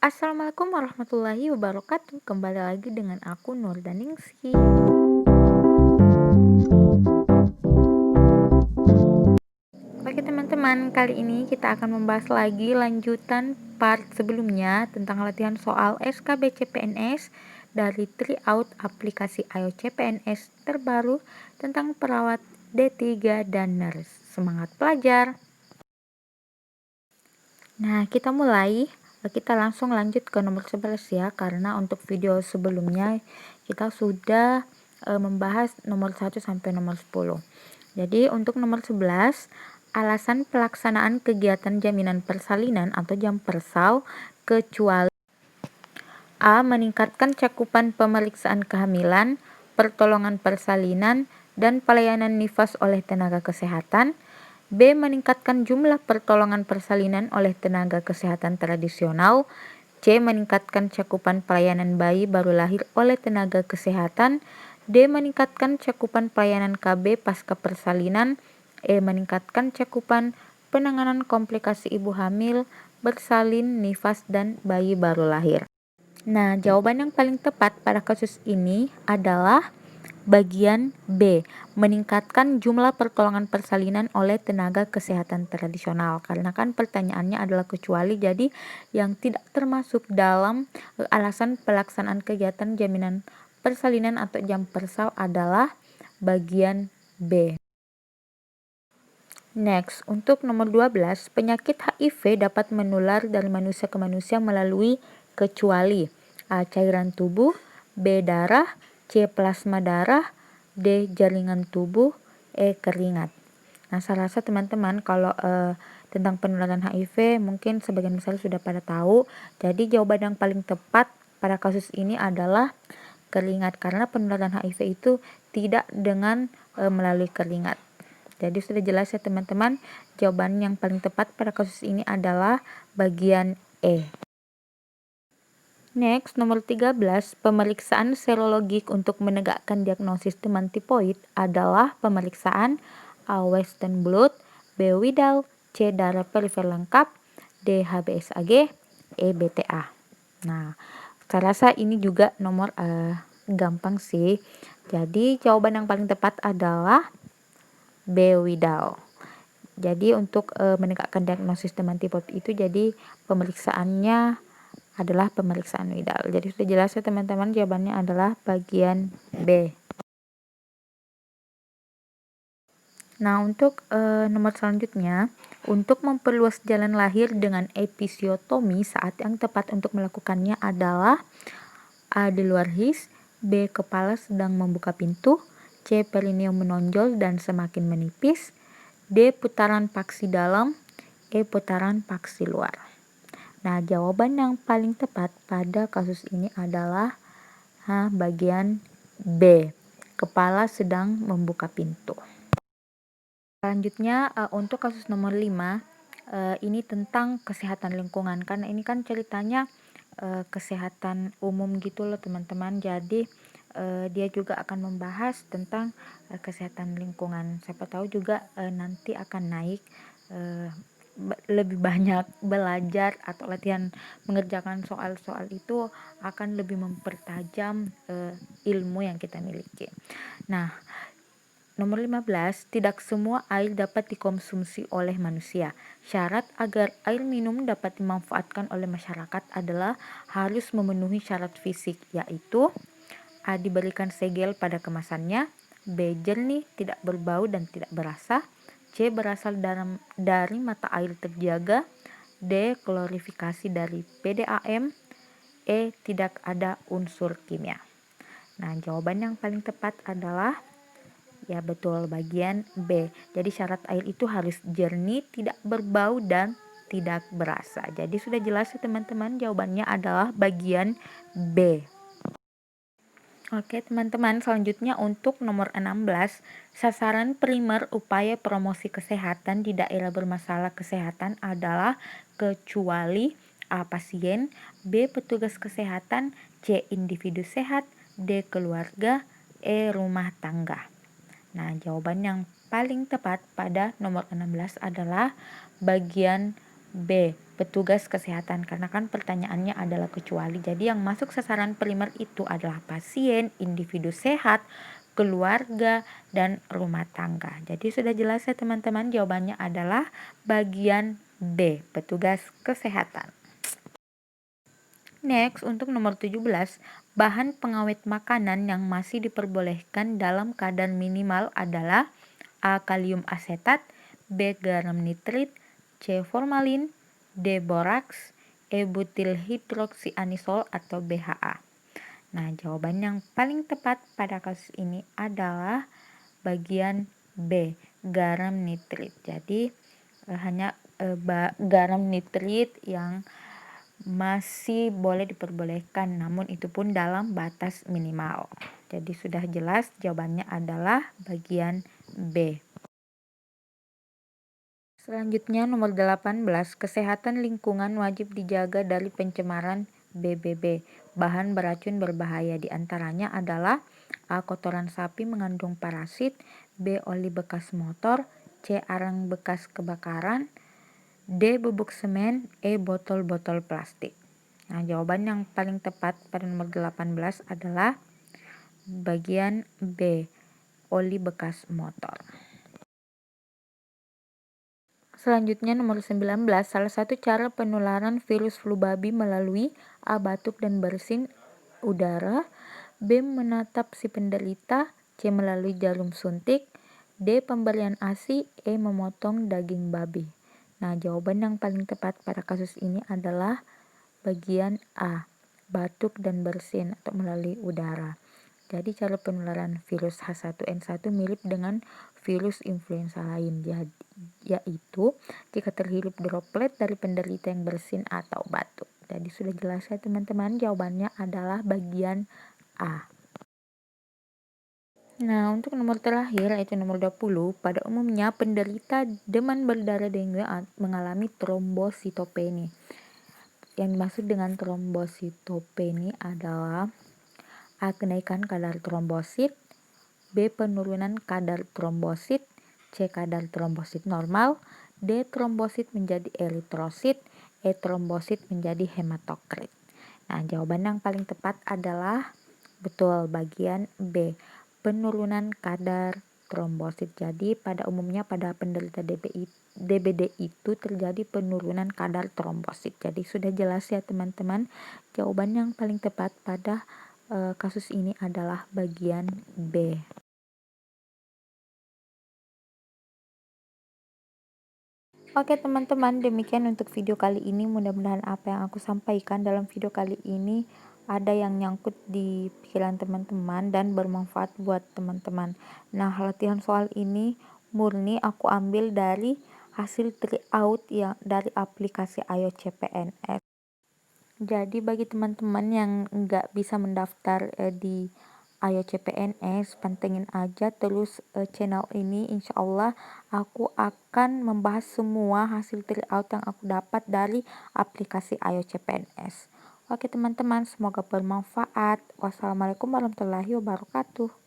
Assalamualaikum warahmatullahi wabarakatuh. Kembali lagi dengan aku Nur Daningsi. Oke teman-teman, kali ini kita akan membahas lagi lanjutan part sebelumnya tentang latihan soal SKB CPNS dari Tryout aplikasi Ayo CPNS terbaru tentang perawat D3 dan nurse. Semangat belajar! Nah, kita mulai. Kita langsung lanjut ke nomor 11 ya, karena untuk video sebelumnya kita sudah membahas nomor 1 sampai nomor 10. Jadi untuk nomor 11, alasan pelaksanaan kegiatan jaminan persalinan atau JAMPersal kecuali A. Meningkatkan cakupan pemeriksaan kehamilan, pertolongan persalinan, dan pelayanan nifas oleh tenaga kesehatan. B. Meningkatkan jumlah pertolongan persalinan oleh tenaga kesehatan tradisional. C. Meningkatkan cakupan pelayanan bayi baru lahir oleh tenaga kesehatan. D. Meningkatkan cakupan pelayanan KB pasca persalinan. E. Meningkatkan cakupan penanganan komplikasi ibu hamil, bersalin, nifas, dan bayi baru lahir. Nah, jawaban yang paling tepat pada kasus ini adalah bagian B, meningkatkan jumlah pertolongan persalinan oleh tenaga kesehatan tradisional. Karena kan pertanyaannya adalah kecuali, jadi yang tidak termasuk dalam alasan pelaksanaan kegiatan jaminan persalinan atau JAMPersal adalah bagian B. Next, untuk nomor 12, penyakit HIV dapat menular dari manusia ke manusia melalui kecuali A. Cairan tubuh, B. Darah, C. Plasma darah, D. Jaringan tubuh, E. Keringat. Nah, saya rasa teman-teman kalau tentang penularan HIV mungkin sebagian besar sudah pada tahu. Jadi jawaban yang paling tepat pada kasus ini adalah keringat, karena penularan HIV itu tidak dengan melalui keringat. Jadi sudah jelas ya teman-teman, jawaban yang paling tepat pada kasus ini adalah bagian E. Next, nomor 13, pemeriksaan serologik untuk menegakkan diagnosis demam tipoid adalah pemeriksaan A. Western blot, B. Widal, C. darah perifer lengkap, D. HBsAg, E. BTA. Nah, saya rasa ini juga nomor gampang sih. Jadi jawaban yang paling tepat adalah B. Widal. Jadi untuk menegakkan diagnosis demam tipoid itu jadi pemeriksaannya adalah pemeriksaan Widal. Jadi sudah jelas ya teman-teman, jawabannya adalah bagian B. Nah, untuk nomor selanjutnya, untuk memperluas jalan lahir dengan episiotomi, saat yang tepat untuk melakukannya adalah A. Di luar his, B. Kepala sedang membuka pintu, C. Perineum menonjol dan semakin menipis, D. Putaran paksi dalam, E. Putaran paksi luar. Nah, jawaban yang paling tepat pada kasus ini adalah bagian B. Kepala sedang membuka pintu. Selanjutnya untuk kasus nomor 5, ini tentang kesehatan lingkungan. Karena ini kan ceritanya kesehatan umum gitu loh teman-teman. Jadi dia juga akan membahas tentang kesehatan lingkungan. Siapa tahu juga nanti akan naik lebih banyak belajar atau latihan mengerjakan soal-soal itu akan lebih mempertajam ilmu yang kita miliki. Nah, nomor 15, tidak semua air dapat dikonsumsi oleh manusia. Syarat agar air minum dapat dimanfaatkan oleh masyarakat adalah harus memenuhi syarat fisik, yaitu A. Diberikan segel pada kemasannya, B. Jernih, tidak berbau dan tidak berasa, C. Berasal dari mata air terjaga, D. Klorifikasi dari PDAM, E. Tidak ada unsur kimia. Nah, jawaban yang paling tepat adalah ya betul bagian B. Jadi syarat air itu harus jernih, tidak berbau dan tidak berasa. Jadi sudah jelas ya teman-teman, jawabannya adalah bagian B. Oke teman-teman, selanjutnya untuk nomor 16, sasaran primer upaya promosi kesehatan di daerah bermasalah kesehatan adalah kecuali A. Pasien, B. Petugas kesehatan, C. Individu sehat, D. Keluarga, E. Rumah tangga. Nah, jawaban yang paling tepat pada nomor 16 adalah bagian B. petugas kesehatan, karena kan pertanyaannya adalah kecuali. Jadi yang masuk sasaran primer itu adalah pasien, individu sehat, keluarga, dan rumah tangga. Jadi sudah jelas ya teman-teman, jawabannya adalah bagian B, petugas kesehatan. Next, untuk nomor 17, bahan pengawet makanan yang masih diperbolehkan dalam kadar minimal adalah A. Kalium asetat, B. Garam nitrit, C. Formalin, D. Boraks, E. Butil hidroksianisol, atau BHA. Nah, jawaban yang paling tepat pada kasus ini adalah bagian B, garam nitrit. Jadi hanya garam nitrit yang masih boleh diperbolehkan, namun itu pun dalam batas minimal. Jadi sudah jelas jawabannya adalah bagian B. Selanjutnya nomor 18, kesehatan lingkungan wajib dijaga dari pencemaran BBB. Bahan beracun berbahaya diantaranya adalah A. Kotoran sapi mengandung parasit, B. Oli bekas motor, C. Arang bekas kebakaran, D. Bubuk semen, E. Botol-botol plastik. Nah, jawaban yang paling tepat pada nomor 18 adalah bagian B, oli bekas motor. Selanjutnya nomor 19, salah satu cara penularan virus flu babi melalui A. batuk dan bersin udara, B. menatap si penderita, C. melalui jarum suntik, D. pemberian ASI, E. memotong daging babi. Nah, jawaban yang paling tepat pada kasus ini adalah bagian A, batuk dan bersin atau melalui udara. Jadi cara penularan virus H1N1 mirip dengan virus influenza lain, yaitu jika terhirup droplet dari penderita yang bersin atau batuk. Jadi sudah jelas ya teman-teman, jawabannya adalah bagian A. Nah, untuk nomor terakhir yaitu nomor 20, pada umumnya penderita demam berdarah dengue mengalami trombositopeni. Yang dimaksud dengan trombositopeni adalah A. kenaikan kadar trombosit, B. penurunan kadar trombosit, C. kadar trombosit normal, D. trombosit menjadi eritrosit, E. trombosit menjadi hematokrit. Nah, jawaban yang paling tepat adalah betul bagian B, penurunan kadar trombosit. Jadi pada umumnya pada penderita DBD itu terjadi penurunan kadar trombosit. Jadi sudah jelas ya teman-teman, jawaban yang paling tepat pada kasus ini adalah bagian B. Oke teman-teman, demikian untuk video kali ini. Mudah-mudahan apa yang aku sampaikan dalam video kali ini ada yang nyangkut di pikiran teman-teman dan bermanfaat buat teman-teman. Nah, latihan soal ini murni aku ambil dari hasil tryout yang dari aplikasi Ayo CPNS. Jadi bagi teman-teman yang nggak bisa mendaftar di Ayo CPNS, pantengin aja terus channel ini. Insya Allah aku akan membahas semua hasil tryout yang aku dapat dari aplikasi Ayo CPNS. Oke teman-teman, semoga bermanfaat. Wassalamualaikum warahmatullahi wabarakatuh.